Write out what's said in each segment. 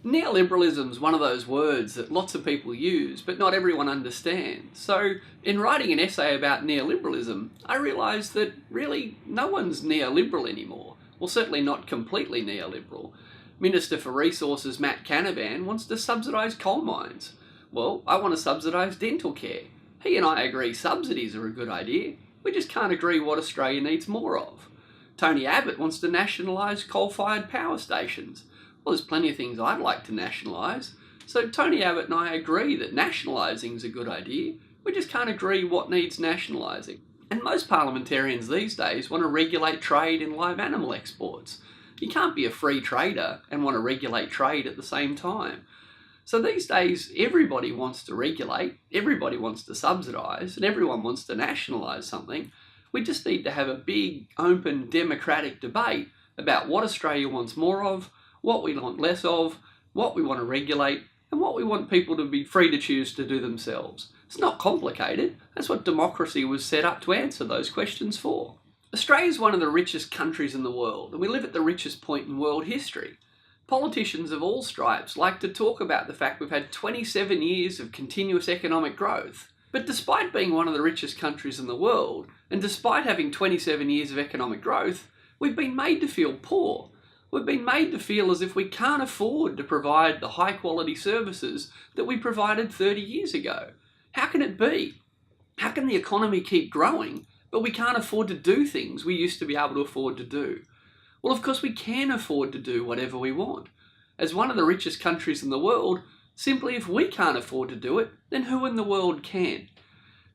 Neoliberalism is one of those words that lots of people use, but not everyone understands. So, in writing an essay about neoliberalism, I realised that really no one's neoliberal anymore. Well, certainly not completely neoliberal. Minister for Resources Matt Canavan wants to subsidise coal mines. Well, I want to subsidise dental care. He and I agree subsidies are a good idea. We just can't agree what Australia needs more of. Tony Abbott wants to nationalise coal-fired power stations. Well, there's plenty of things I'd like to nationalise. So Tony Abbott and I agree that nationalising is a good idea. We just can't agree what needs nationalising. And most parliamentarians these days want to regulate trade in live animal exports. You can't be a free trader and want to regulate trade at the same time. So these days, everybody wants to regulate, everybody wants to subsidise, and everyone wants to nationalise something. We just need to have a big, open, democratic debate about what Australia wants more of, what we want less of, what we want to regulate, and what we want people to be free to choose to do themselves. It's not complicated. That's what democracy was set up to answer those questions for. Australia is one of the richest countries in the world, and we live at the richest point in world history. Politicians of all stripes like to talk about the fact we've had 27 years of continuous economic growth. But despite being one of the richest countries in the world, and despite having 27 years of economic growth, we've been made to feel poor. We've been made to feel as if we can't afford to provide the high quality services that we provided 30 years ago. How can it be? How can the economy keep growing, but we can't afford to do things we used to be able to afford to do? Well, of course we can afford to do whatever we want. As one of the richest countries in the world, simply if we can't afford to do it, then who in the world can?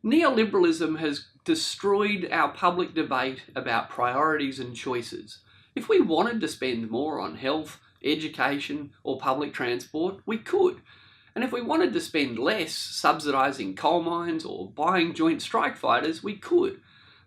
Neoliberalism has destroyed our public debate about priorities and choices. If we wanted to spend more on health, education, or public transport, we could. And if we wanted to spend less subsidising coal mines or buying joint strike fighters, we could.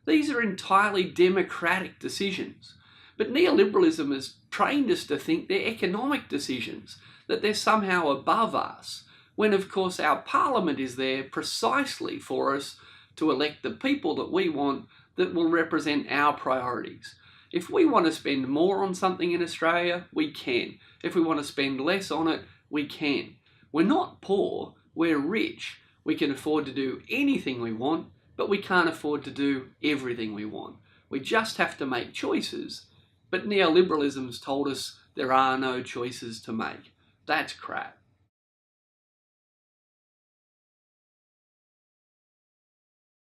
These are entirely democratic decisions. But neoliberalism has trained us to think they're economic decisions, that they're somehow above us, when of course our parliament is there precisely for us to elect the people that we want that will represent our priorities. If we want to spend more on something in Australia, we can. If we want to spend less on it, we can. We're not poor, we're rich. We can afford to do anything we want, but we can't afford to do everything we want. We just have to make choices. But neoliberalism's told us there are no choices to make. That's crap.